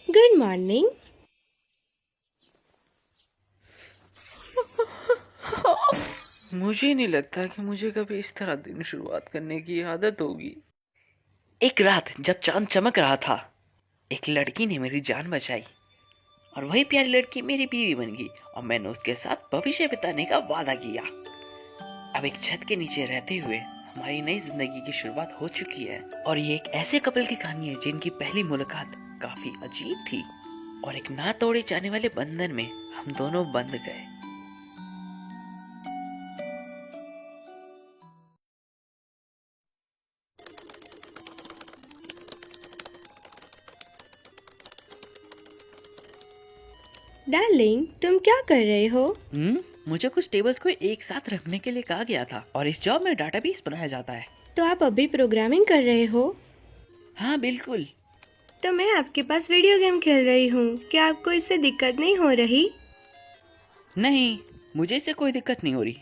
Good morning. मुझे नहीं लगता कि मुझे कभी इस तरह दिन शुरुआत करने की आदत होगी। एक रात जब चांद चमक रहा था, एक लड़की ने मेरी जान बचाई और वही प्यारी लड़की मेरी बीवी बन गई और मैंने उसके साथ भविष्य बिताने का वादा किया। अब एक छत के नीचे रहते हुए हमारी नई जिंदगी की शुरुआत हो चुकी है और ये एक ऐसे कपल की कहानी है जिनकी पहली मुलाकात काफी अजीब थी और एक ना तोड़े जाने वाले बंधन में हम दोनों बंध गए। डार्लिंग, तुम क्या कर रहे हो? मुझे कुछ टेबल्स को एक साथ रखने के लिए कहा गया था और इस जॉब में डाटाबेस बनाया जाता है। तो आप अभी प्रोग्रामिंग कर रहे हो? हाँ बिल्कुल। तो मैं आपके पास वीडियो गेम खेल रही हूँ। क्या आपको इससे दिक्कत नहीं हो रही? नहीं, मुझे इससे कोई दिक्कत नहीं हो रही।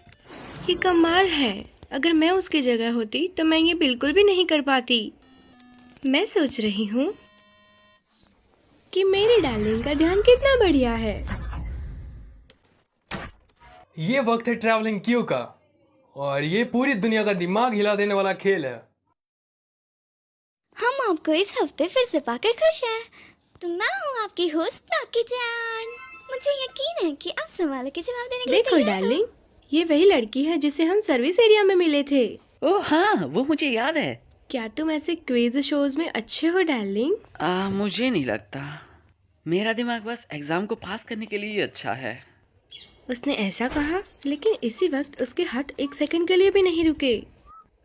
ये कमाल है। अगर मैं उसकी जगह होती तो मैं ये बिल्कुल भी नहीं कर पाती। मैं सोच रही हूँ कि मेरी डार्लिंग का ध्यान कितना बढ़िया है। ये वक्त है ट्रैवलिंग क्यू का और ये पूरी दुनिया का दिमाग हिला देने वाला खेल है। हम आपको इस हफ्ते फिर से पाकर खुश हैं। तो मैं हूँ आपकी होस्ट नाकी जान। मुझे यकीन है कि आप सवालों के जवाब देने के लिए देखो तैयार हो। डार्लिंग, ये वही लड़की है जिसे हम सर्विस एरिया में मिले थे। ओह हाँ, वो मुझे याद है। क्या तुम ऐसे क्विज शोज में अच्छे हो डार्लिंग? मुझे नहीं लगता। मेरा दिमाग बस एग्जाम को पास करने के लिए ही अच्छा है। उसने ऐसा कहा, लेकिन इसी वक्त उसके हाथ एक सेकंड के लिए भी नहीं रुके।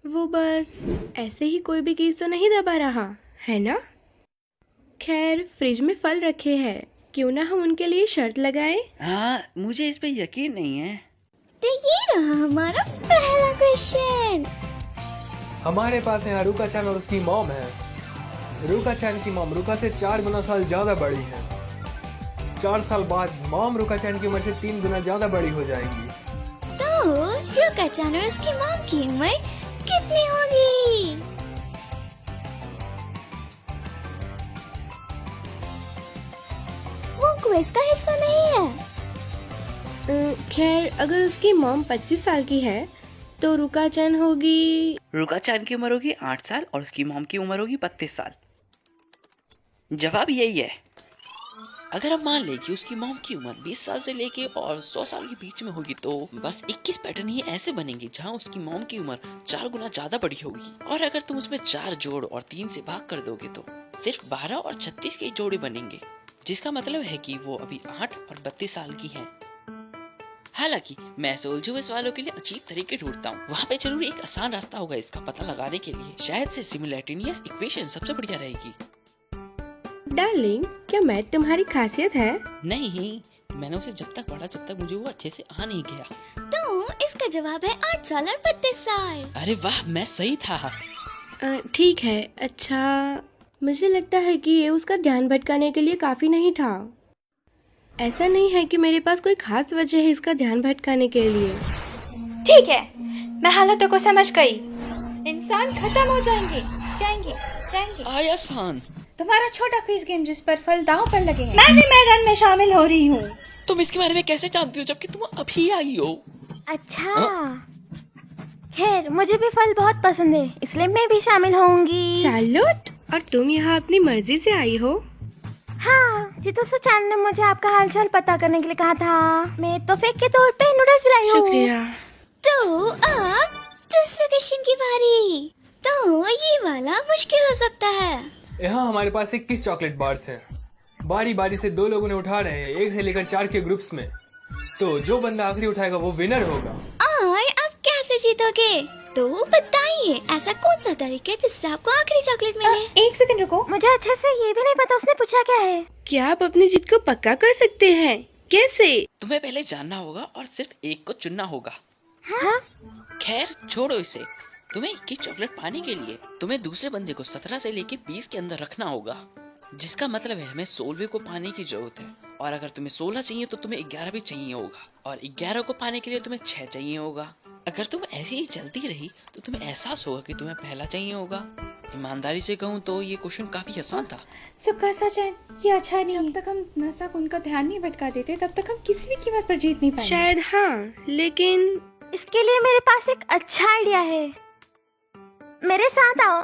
वो बस ऐसे ही कोई भी कीज तो नहीं दबा रहा है ना? खैर, फ्रिज में फल रखे हैं, क्यों ना हम उनके लिए शर्त लगाएं? हाँ, मुझे इस पे यकीन नहीं है। तो ये रहा हमारा पहला क्वेश्चन। हमारे पास यहाँ रूका चान और उसकी मॉम है। रूका चान की मॉम रूका से 4 गुना साल ज्यादा बड़ी है। 4 साल बाद मॉम रूका चान की उम्र से 3 गुना ज्यादा बड़ी हो जाएंगी। तो रूका चान और उसकी मॉम की उम्र कितनी होगी? वो क्विज का हिस्सा नहीं है। खैर, अगर उसकी मॉम 25 साल की है तो रुका चैन होगी। रुका चान की उम्र होगी 8 साल और उसकी मॉम की उम्र होगी 32 साल। जवाब यही है। अगर हम मान लें कि उसकी मॉम की उम्र 20 साल से लेके और 100 साल के बीच में होगी तो बस 21 पैटर्न ही ऐसे बनेंगे जहां उसकी मॉम की उम्र 4 गुना ज्यादा बड़ी होगी। और अगर तुम उसमें 4 जोड़ और 3 से भाग कर दोगे तो सिर्फ 12 और 36 के जोड़े बनेंगे, जिसका मतलब है कि वो अभी 8 और 32 साल की है। हालांकि मैं ऐसे उलझे हुए सवालों के लिए अजीब तरीके ढूंढता हूँ। वहाँ पे जरूर एक आसान रास्ता होगा इसका पता लगाने के लिए। शायद से सिमुलेटेनियस इक्वेशन सबसे बढ़िया रहेगी। डार्लिंग, क्या मैथ तुम्हारी खासियत है? नहीं, मैंने उसे जब तक पढ़ा जब तक मुझे वो अच्छे से आ नहीं गया। तो इसका जवाब है 8 साल और 32 साल। अरे वाह, मैं सही था। ठीक है। अच्छा, मुझे लगता है कि ये उसका ध्यान भटकाने के लिए काफी नहीं था। ऐसा नहीं है कि मेरे पास कोई खास वजह है इसका ध्यान भटकाने के लिए। ठीक है, मैं हालातों को समझ गई। इंसान खत्म हो जाएंगे जाएंगे जाएंगे। आसान। तुम्हारा छोटा क्विज गेम जिस पर फल दांव पर लगे हैं, मैं भी मैदान में शामिल हो रही हूँ। तुम इसके बारे में कैसे जानती हो जबकि तुम अभी आई हो? अच्छा, खैर मुझे भी फल बहुत पसंद है, इसलिए मैं भी शामिल होंगी। चार्लोट, और तुम यहाँ अपनी मर्जी से आई हो? हाँ, जीतू सुचान ने मुझे आपका हालचाल पता करने के लिए कहा था। मैं तोहफे के तौर पे नूडल्स भी लाई हूँ। शुक्रिया। तो अब दूसरे क्वेश्चन की बारी। तो ये वाला मुश्किल हो सकता है। यहाँ हमारे पास 21 चॉकलेट बार्स हैं। बारी बारी से 2 लोगों ने उठा रहे हैं, 1 से लेकर 4 के ग्रुप्स में। तो जो बंदा आखिरी उठाएगा वो विनर होगा। और आप कैसे जीतोगे? तो बताइए, ऐसा कौन सा तरीका है जिससे आपको आखिरी चॉकलेट मिले? एक सेकंड रुको, मुझे अच्छे से ये भी नहीं पता उसने पूछा क्या है। क्या आप अपनी जीत को पक्का कर सकते हैं? कैसे? तुम्हें पहले जानना होगा और सिर्फ एक को चुनना होगा। हाँ? खैर छोड़ो इसे। तुम्हें 21 चॉकलेट पाने के लिए तुम्हें दूसरे बंदे को 17 से लेके 20 के अंदर रखना होगा, जिसका मतलब है हमें 16 को पाने की जरूरत है। और अगर तुम्हें 16 चाहिए तो तुम्हें 11 भी चाहिए होगा, और 11 को पाने के लिए तुम्हें 6 चाहिए होगा। अगर तुम ऐसे ही चलती रही तो तुम्हें एहसास होगा कि तुम्हें पहला चाहिए होगा, ईमानदारी से कहूँ तो ये क्वेश्चन काफी आसान था। सुकासा चैन, ये अच्छा नहीं। जब तक हम नासाकुन का ध्यान नहीं भटका देते तब तक हम किसी भी कीमत पर जीत नहीं पाएंगे। शायद हाँ, लेकिन इसके लिए मेरे पास एक अच्छा आइडिया है। मेरे साथ आओ।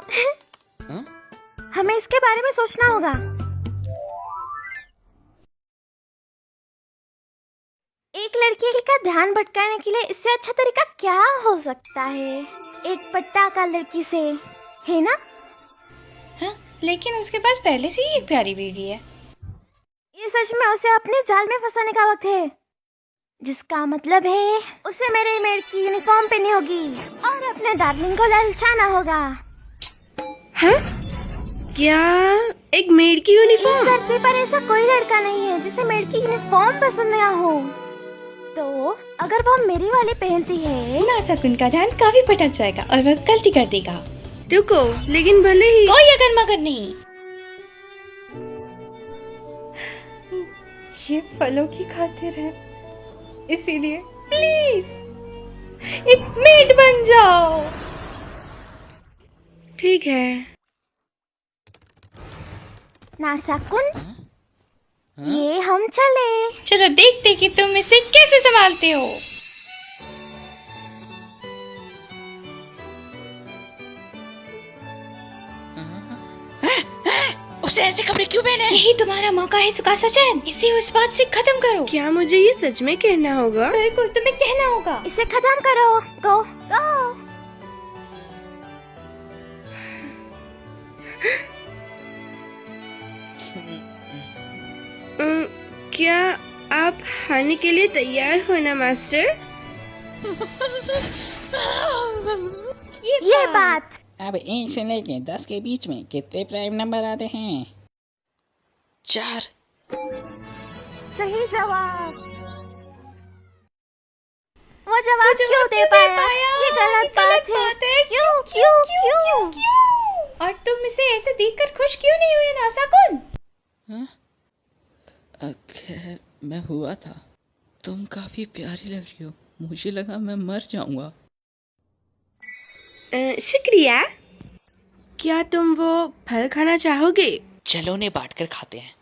हाँ? हमें इसके बारे में सोचना होगा। एक लड़की का ध्यान भटकाने के लिए इससे अच्छा तरीका क्या हो सकता है? एक पटाखा लड़की से, है ना? हाँ, लेकिन उसके पास पहले से ही एक प्यारी बीवी है। ये सच में उसे अपने जाल में फंसाने का वक्त है, जिसका मतलब है उसे मेरे मेड की यूनिफॉर्म पहनी होगी और अपने डार्लिंग को ललचाना होगा। हाँ? क्या एक मेड की इस यूनिफॉर्म? धरती पर ऐसा कोई लड़का नहीं है जिसे मेड की यूनिफॉर्म पसंद ना हो। तो अगर वो मेरी वाली पहनती है, नासाकुन का ध्यान काफी भटक जाएगा और वह गलती कर देगा। रुको, लेकिन भले ही कोई अगर मगर नहीं। ये फलों की खातिर है, इसीलिए प्लीज एक मेड बन जाओ। ठीक है। नासाकुन, ये हम चले। चलो देखते कि तुम इसे कैसे संभालते हो। उसने ऐसे कपड़े क्यों पहने? यही तुम्हारा मौका है सुकासा चैन, इसे उस बात से खत्म करो। क्या मुझे ये सच में कहना होगा? बिल्कुल, तुम्हें कहना होगा। इसे खत्म करो। गो गो। क्या आप हारने के लिए तैयार हो ना मास्टर? ये बात। अब 1 से लेके 10 के बीच में कितने प्राइम नंबर आते हैं? 4। सही जवाब। वो जवाब क्यों दे पाया? ये गलत बात है। क्यों क्यों क्यों? और तुम इसे ऐसे देखकर खुश क्यों नहीं हुए नासाकुन? हाँ? खैर, मैं हुआ था। तुम काफी प्यारी लग रही हो। मुझे लगा मैं मर जाऊंगा। शुक्रिया। क्या तुम वो फल खाना चाहोगे? चलो उन्हें बांटकर खाते हैं।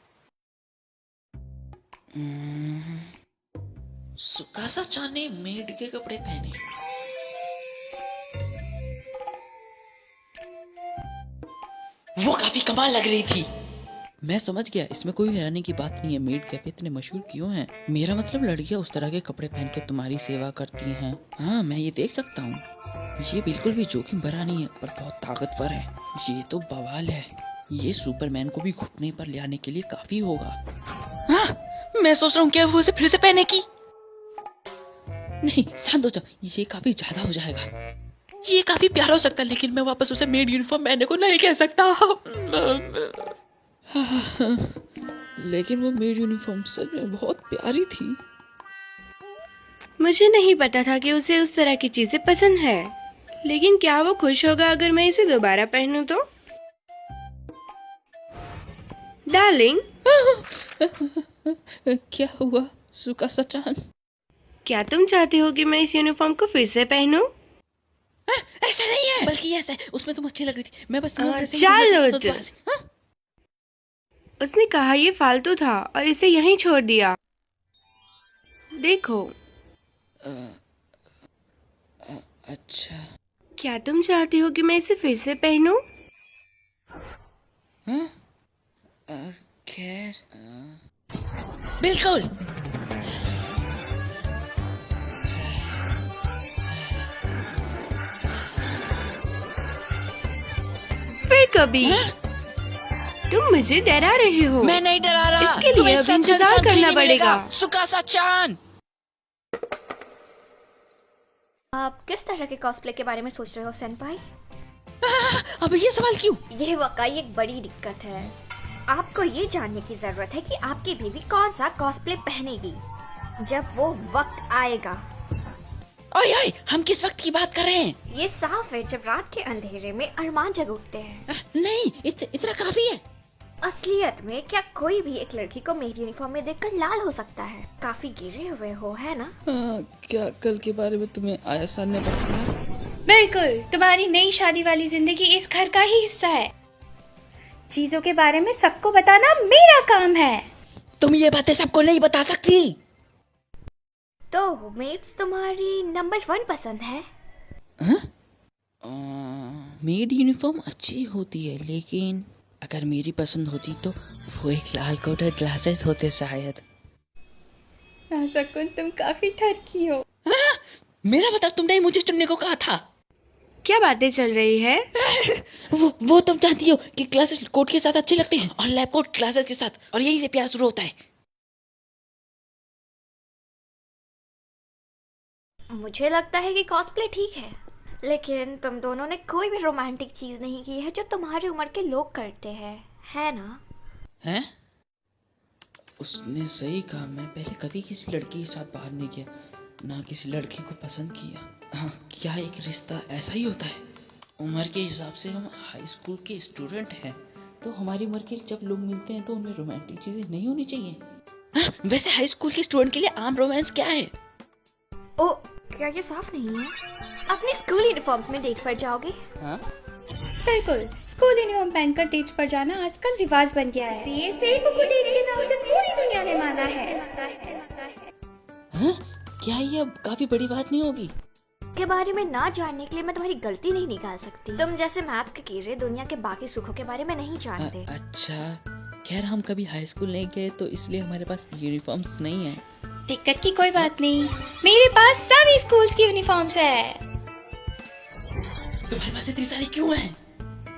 सुकासा चान ने मेड के कपड़े पहने। वो काफी कमाल लग रही थी। मैं समझ गया, इसमें कोई हैरानी की बात नहीं है। मेड कैफे इतने मशहूर क्यों हैं? मेरा मतलब लड़कियां उस तरह के कपड़े पहन के तुम्हारी सेवा करती हैं। हाँ, मैं ये देख सकता हूँ। ये बिल्कुल भी जोखिम भरा नहीं है और बहुत ताकतवर है। ये तो बवाल है। ये सुपरमैन को भी घुटने पर ले आने के लिए काफी होगा। हाँ, मैं सोच रहा हूँ क्या वो उसे फिर से पहने की? नहीं, शांत हो जाओ। ये काफी ज्यादा हो जाएगा। ये काफी प्यारा हो सकता है, लेकिन मैं वापस उसे मेड यूनिफॉर्म पहनने को नहीं कह सकता। लेकिन वो मेड यूनिफॉर्म सच में बहुत प्यारी थी। मुझे नहीं पता था कि उसे उस तरह की चीजें पसंद है, लेकिन क्या वो खुश होगा अगर मैं इसे दोबारा पहनूं तो? डार्लिंग, क्या हुआ सुकासा चान? क्या तुम चाहते हो कि मैं इस यूनिफॉर्म को फिर से पहनूं? ऐसा नहीं है, बल्कि ऐसा है। उसमें तुम अच्छी लग रही थी। मैं बस तुम्हें ऐसे ही चलो बोलना चाहता था दोबारा से। हाँ? उसने कहा ये फालतू था और इसे यहीं छोड़ दिया। देखो। अच्छा। क्या तुम चाहती हो कि मैं इसे फिर से पहनूं? हाँ? खैर, बिल्कुल। फिर कभी। तुम मुझे डरा रहे हो। मैं नहीं डरा रहा। इसके लिए तुम्हें अभी सच इंतजार इंसान करना ही नहीं मिलेगा। पड़ेगा। सुकासा चान। आप किस तरह के कॉस्प्ले के बारे में सोच रहे हो सेनपाई? अब ये सवाल क्यों? यह वाकई एक बड़ी दिक्कत है। आपको ये जानने की जरूरत है कि आपकी बीवी कौन सा कॉस्प्ले पहनेगी जब वो वक्त आएगा। ओए ओए, हम किस वक्त की बात कर रहे हैं? ये साफ है जब रात के अंधेरे में अरमान जग उठते हैं। नहीं, इतना काफी है। असलियत में क्या कोई भी एक लड़की को मेरी यूनिफॉर्म में देखकर लाल हो सकता है? काफी गिरे हुए हो, है ना? क्या कल के बारे में तुम्हें आया सान ने बताया? बिल्कुल, तुम्हारी नई शादी वाली जिंदगी इस घर का ही हिस्सा है। चीजों के बारे में सबको बताना मेरा काम है। तुम ये बातें सबको नहीं बता सकती। तो मेट्स तुम्हारी नंबर 1 पसंद है? मेड यूनिफॉर्म अच्छी होती है, लेकिन अगर मेरी पसंद होती तो वो एक लाल कोट और ग्लासेस होते शायद। नाज़कुन, तुम काफी ठरकी हो। मेरा मतलब तुमने ही मुझे चुनने को कहा था। क्या बातें चल रही है? वो तुम जानती हो कि क्लासेस कोट के साथ अच्छे लगते हैं और लैब कोट क्लासेस के साथ, और यही से प्यार शुरू होता है। मुझे लगता है कि कॉस्प्ले ठीक है, लेकिन तुम दोनों ने कोई भी रोमांटिक चीज नहीं की है जो तुम्हारी उम्र के लोग करते हैं, है ना? हैं? उसने सही कहा। मैं पहले कभी किसी लड़की के साथ बाहर नहीं गया, ना किसी लड़की को पसंद किया। हाँ, क्या एक रिश्ता ऐसा ही होता है? उम्र के हिसाब से हम हाई स्कूल के स्टूडेंट हैं, तो हमारी उम्र के जब लोग मिलते हैं तो उनमें रोमांटिक चीजें नहीं होनी चाहिए। हाँ, वैसे हाई स्कूल के स्टूडेंट के लिए आम रोमांस क्या है? ओ, क्या ये साफ नहीं है? अपने स्कूल यूनिफॉर्म्स में डेट पर जाओगे? हाँ? बिल्कुल, स्कूल यूनिफॉर्म पहनकर डेट पर जाना आजकल रिवाज बन गया है। ये सेल्फ को डेट के नाम से पूरी दुनिया ने माना है। हाँ? क्या ये अब काफी बड़ी बात नहीं होगी? के बारे में ना जानने के लिए मैं तुम्हारी गलती नहीं निकाल सकती। तुम जैसे मैथ्स के कीड़े दुनिया के बाकी सुखों के बारे में नहीं जानते। अच्छा, खैर हम कभी हाई स्कूल नहीं गए तो इसलिए हमारे पास यूनिफॉर्म्स नहीं है। दिक्कत की कोई बात नहीं, मेरे पास सभी स्कूल की यूनिफॉर्म्स है। तुम्हारे पास इतनी सारी क्यों हैं?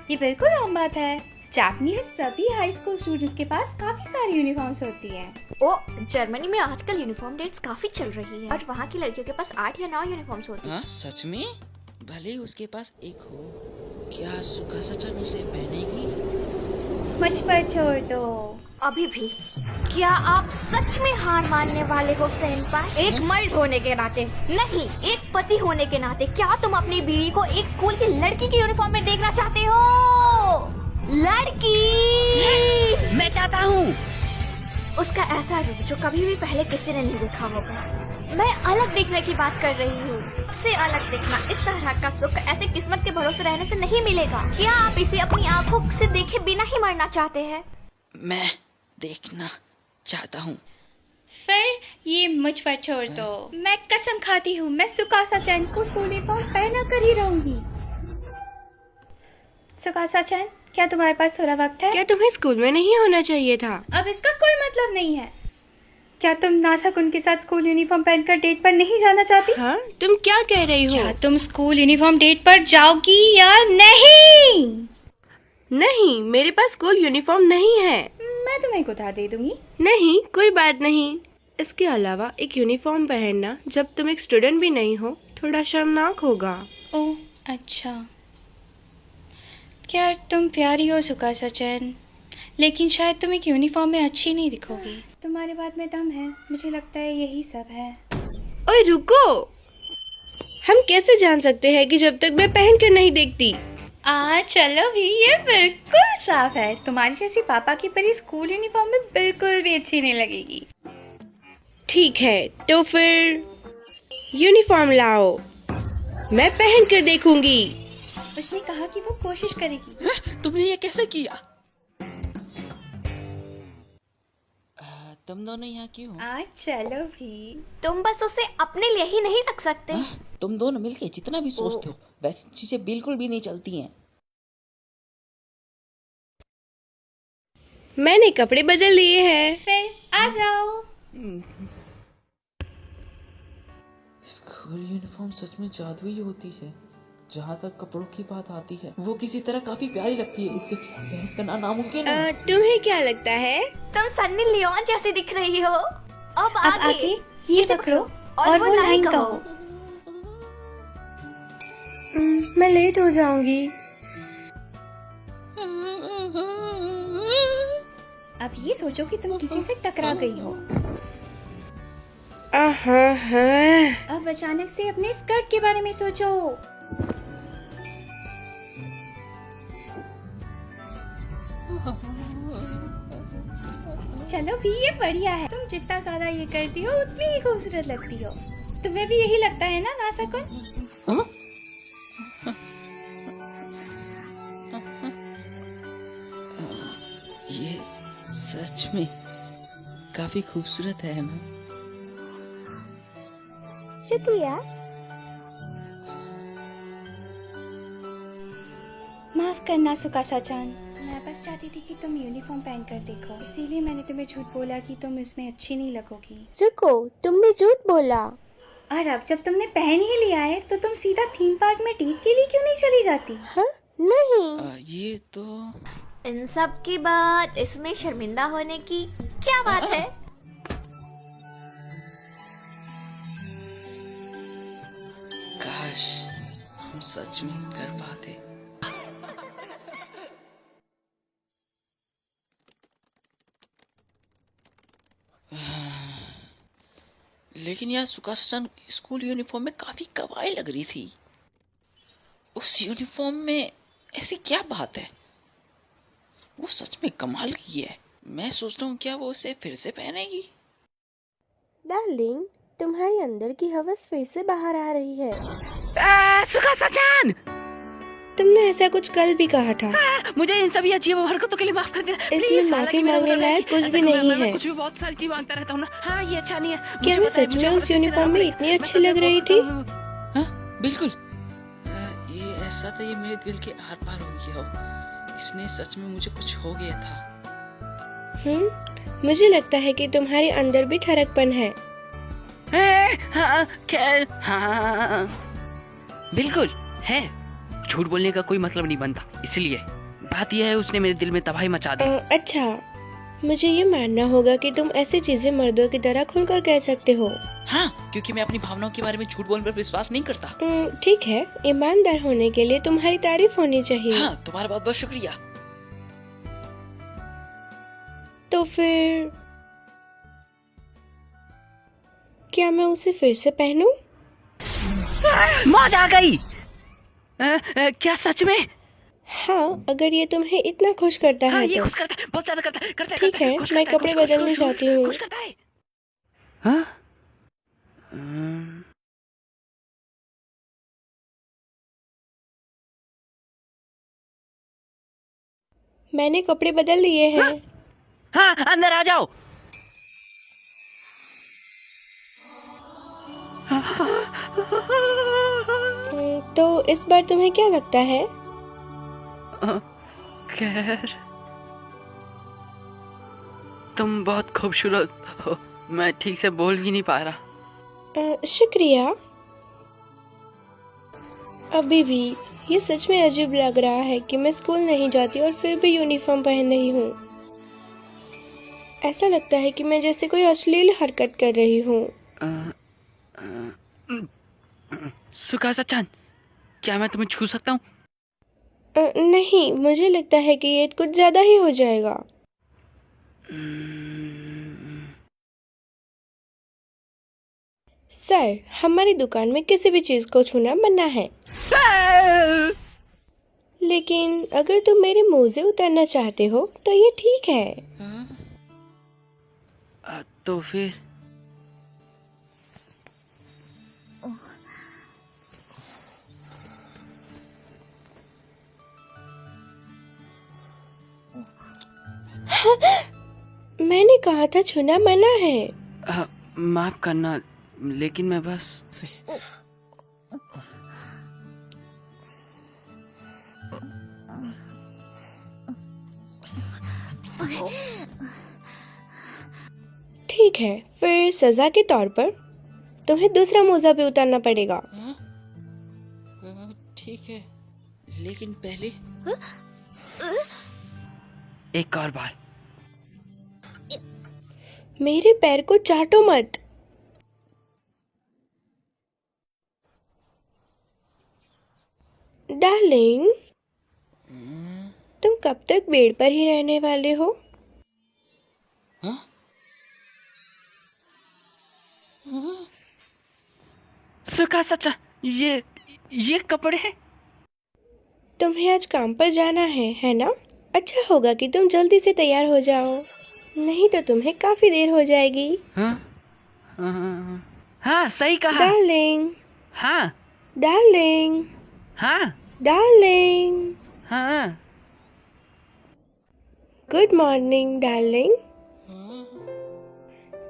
ये बिल्कुल आम बात है। जापानीज सभी हाई स्कूल स्टूडेंट्स के पास काफी सारी यूनिफॉर्म्स होती हैं। ओ, जर्मनी में आजकल यूनिफॉर्म डेट्स काफी चल रही है और वहाँ की लड़कियों के पास 8 या 9 यूनिफॉर्म्स होती हैं। हाँ, सच में? भले ही उसके पास एक हो, क्या सुखा सचन उसे पहनेगी? मुझ पर छोड़ दो। अभी भी क्या आप सच में हार मानने वाले हो सेनपाई? एक मर्द होने के नाते, नहीं एक पति होने के नाते, क्या तुम अपनी बीवी को एक स्कूल की लड़की की यूनिफॉर्म में देखना चाहते हो? लड़की! मैं चाहता हूँ। उसका ऐसा रूप जो कभी भी पहले किसी ने नहीं देखा होगा। मैं अलग दिखने की बात कर रही हूँ। उससे अलग दिखना, इस तरह का सुख ऐसे किस्मत के भरोसे रहने से नहीं मिलेगा। क्या आप इसे अपनी आंखों से देखे बिना ही मरना चाहते हैं? मैं देखना चाहता हूँ। फिर ये मुझ पर छोड़ दो। मैं कसम खाती हूँ, मैं सुकासा चैन को स्कूल यूनिफॉर्म पहना कर ही रहूंगी। सुकासा चैन, क्या तुम्हारे पास थोड़ा वक्त है? क्या तुम्हें स्कूल में नहीं होना चाहिए था? अब इसका कोई मतलब नहीं है। क्या तुम नाज़कुन के साथ स्कूल यूनिफॉर्म पहनकर डेट पर नहीं जाना चाहती? हाँ, तुम क्या कह रही हो? क्या तुम स्कूल यूनिफॉर्म डेट पर जाओगी या नहीं? नहीं, मेरे पास स्कूल यूनिफॉर्म नहीं है। मैं तुम्हें एक उधार दे दूंगी। नहीं, कोई बात नहीं। इसके अलावा एक यूनिफॉर्म पहनना जब तुम एक स्टूडेंट भी नहीं हो थोड़ा शर्मनाक होगा। ओह अच्छा, क्या तुम प्यारी हो सुकासा चैन, लेकिन शायद तुम एक यूनिफॉर्म में अच्छी नहीं दिखोगी। तुम्हारे बात में दम है, मुझे लगता है यही सब है। ओए रुको, हम कैसे जान सकते हैं कि जब तक मैं पहन कर नहीं देखती? चलो भी, ये बिल्कुल साफ है। तुम्हारी जैसी पापा की परी स्कूल यूनिफॉर्म में बिल्कुल भी अच्छी नहीं लगेगी। ठीक है, तो फिर यूनिफॉर्म लाओ, मैं पहन कर देखूंगी। उसने कहा कि वो कोशिश करेगी। तुमने ये कैसे किया? तुम दोनों यहाँ क्यों हो? चलो भी। तुम बस उसे अपने लिए ही नहीं रख सकते। तुम दोनों मिलके जितना भी सोचते हो वैसी चीजें बिल्कुल भी नहीं चलती हैं। मैंने कपड़े बदल लिए हैं। फिर आ जाओ। स्कूल यूनिफॉर्म सच में जादुई होती है। जहाँ तक कपड़ों की बात आती है, वो किसी तरह काफी प्यारी लगती है। इसके बहस करना नामुमकिन है। तुम्हें क्या लगता है? तुम सन्नी लियोन जैसी दिख रही हो। अब आगे ये पकड़ो और वो लाइन कहो। मैं लेट हो जाऊंगी। अब ये सोचो कि तुम किसी से टकरा गई हो। अब अचानक से अपने स्कर्ट के बारे में सोचो। चलो भी, ये बढ़िया है। तुम जितना ज्यादा ये करती हो उतनी ही खूबसूरत लगती हो। तुम्हें भी यही लगता है ना नाज़कुन? सच में काफी खूबसूरत है ना? शुक्रिया। माफ करना सुकासा-चान, मैं बस चाहती थी कि तुम यूनिफॉर्म पहन कर देखो, इसीलिए मैंने तुम्हें झूठ बोला कि तुम इसमें अच्छी नहीं लगोगी। रुको, तुमने झूठ बोला। और अब जब तुमने पहन ही लिया है तो तुम सीधा थीम पार्क में डेट के लिए क्यों नहीं चली जाती? हाँ? नहीं। ये तो इन सब के बाद इसमें शर्मिंदा होने की क्या बात है? काश हम सच में कर पाते। लेकिन यार सुकासा-चान स्कूल यूनिफॉर्म में काफी कवाई लग रही थी। उस यूनिफॉर्म में ऐसी क्या बात है? वो सच में कमाल की है। मैं सोच रहा हूँ क्या वो उसे फिर से पहनेगी? डार्लिंग, तुम्हारी अंदर की हवस फिर से बाहर आ रही है। सुकासा-चान! तुमने ऐसा कुछ कल भी कहा था। मुझे इन सभी अजीब हरकतों के लिए माफ कर देना। इसमें Please, माफी हालांकि मेरा मांगने मतलब है लायक कि कुछ ऐसा भी मैं- नहीं मैं है। कुछ भी बहुत सारी चीज मांगता रहता हूँ ना। हाँ, ये अच्छा नहीं है। क्या मुझे मैं पता है, सच मुझे में और उस अच्छे से यूनिफॉर्म में रहना इतनी पड़ेगा। अच्छी मैं लग कभी रही बहुत- थी? हाँ, बिल्कुल। ये ऐसा था, ये मेरे दिल के आर पार हो गया। इसने सच में मुझे कुछ हो गया था। मुझे लगता है कि तुम्हारे अंदर भी ठरकपन है। हाँ, खैर, हाँ, बिल्कुल है। झूठ बोलने का कोई मतलब नहीं बनता, इसलिए बात यह है उसने मेरे दिल में तबाही मचा दी। अच्छा, मुझे ये मानना होगा कि तुम ऐसी चीजें मर्दों की तरह खुलकर कह सकते हो। हाँ, क्योंकि मैं अपनी भावनाओं के बारे में झूठ बोलने पर विश्वास नहीं करता। ठीक है, ईमानदार होने के लिए तुम्हारी तारीफ होनी चाहिए। हाँ, तुम्हारा बहुत बहुत शुक्रिया। तो फिर क्या मैं उसे फिर से पहनूं? मौज आ गई। क्या सच में? हाँ, अगर ये तुम्हें इतना खुश करता हाँ, है ये तो। खुश करता है, बहुत ज्यादा करता है, करता है, ठीक करता है, है, खुश मैं करता है, कपड़े खुश, खुश, बदलने खुश, जाती खुश, हूँ। खुश करता है। हाँ? मैंने कपड़े बदल लिए हैं। हाँ, अंदर आ जाओ। तो इस बार तुम्हें क्या लगता है? खैर, तुम बहुत खूबसूरत हो। मैं ठीक से बोल भी नहीं पा रहा। शुक्रिया। अभी भी ये सच में अजीब लग रहा है कि मैं स्कूल नहीं जाती और फिर भी यूनिफॉर्म पहन रही हूँ। ऐसा लगता है कि मैं जैसे कोई अश्लील हरकत कर रही हूँ। सुकासा-चान, क्या मैं तुम्हें छू सकता हूँ? नहीं, मुझे लगता है कि ये कुछ ज्यादा ही हो जाएगा। सर, हमारी दुकान में किसी भी चीज को छूना मना है। लेकिन अगर तुम मेरे मोजे उतारना चाहते हो तो ये ठीक है। तो फिर मैंने कहा था छूना मना है। माफ करना, लेकिन मैं बस ठीक है, फिर सजा के तौर पर तुम्हें दूसरा मोजा भी उतारना पड़ेगा। ठीक है, लेकिन पहले एक और बार। मेरे पैर को चाटो मत। डार्लिंग, तुम कब तक बेड पर ही रहने वाले हो? सुकासा-चान, ये कपड़े हैं? तुम्हें आज काम पर जाना है ना? अच्छा होगा कि तुम जल्दी से तैयार हो जाओ, नहीं तो तुम्हें काफी देर हो जाएगी। हाँ, सही कहा। डार्लिंग, हाँ, डार्लिंग, हाँ, डार्लिंग। हाँ। Good morning darling.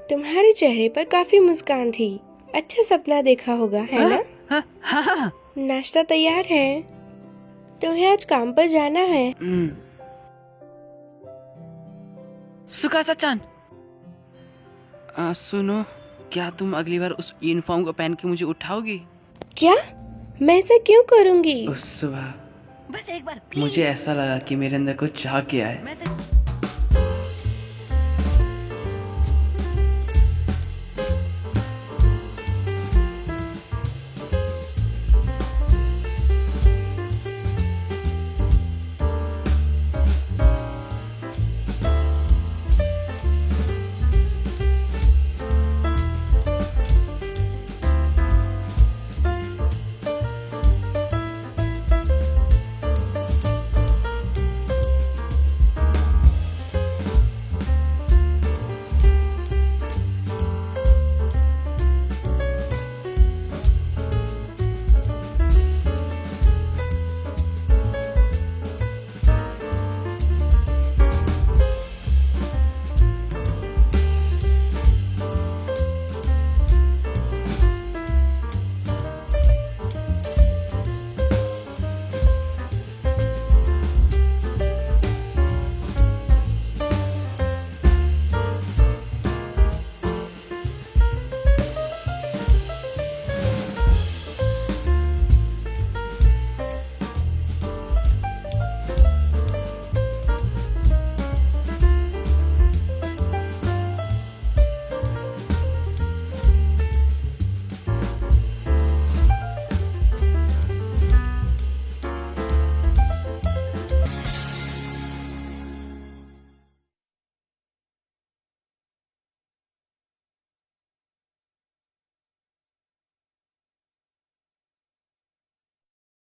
तुम्हारे चेहरे पर काफी मुस्कान थी। अच्छा सपना देखा होगा, है ना? हाँ हाँ हाँ। नाश्ता तैयार है। तुम्हें आज काम पर जाना है। सुकासा-चान, सुनो, क्या तुम अगली बार उस यूनिफॉर्म को पहन के मुझे उठाओगी? क्या? मैं ऐसा क्यों करूंगी? उस सुबह बस एक बार मुझे ऐसा लगा कि मेरे अंदर कुछ झाँक गया है। मैं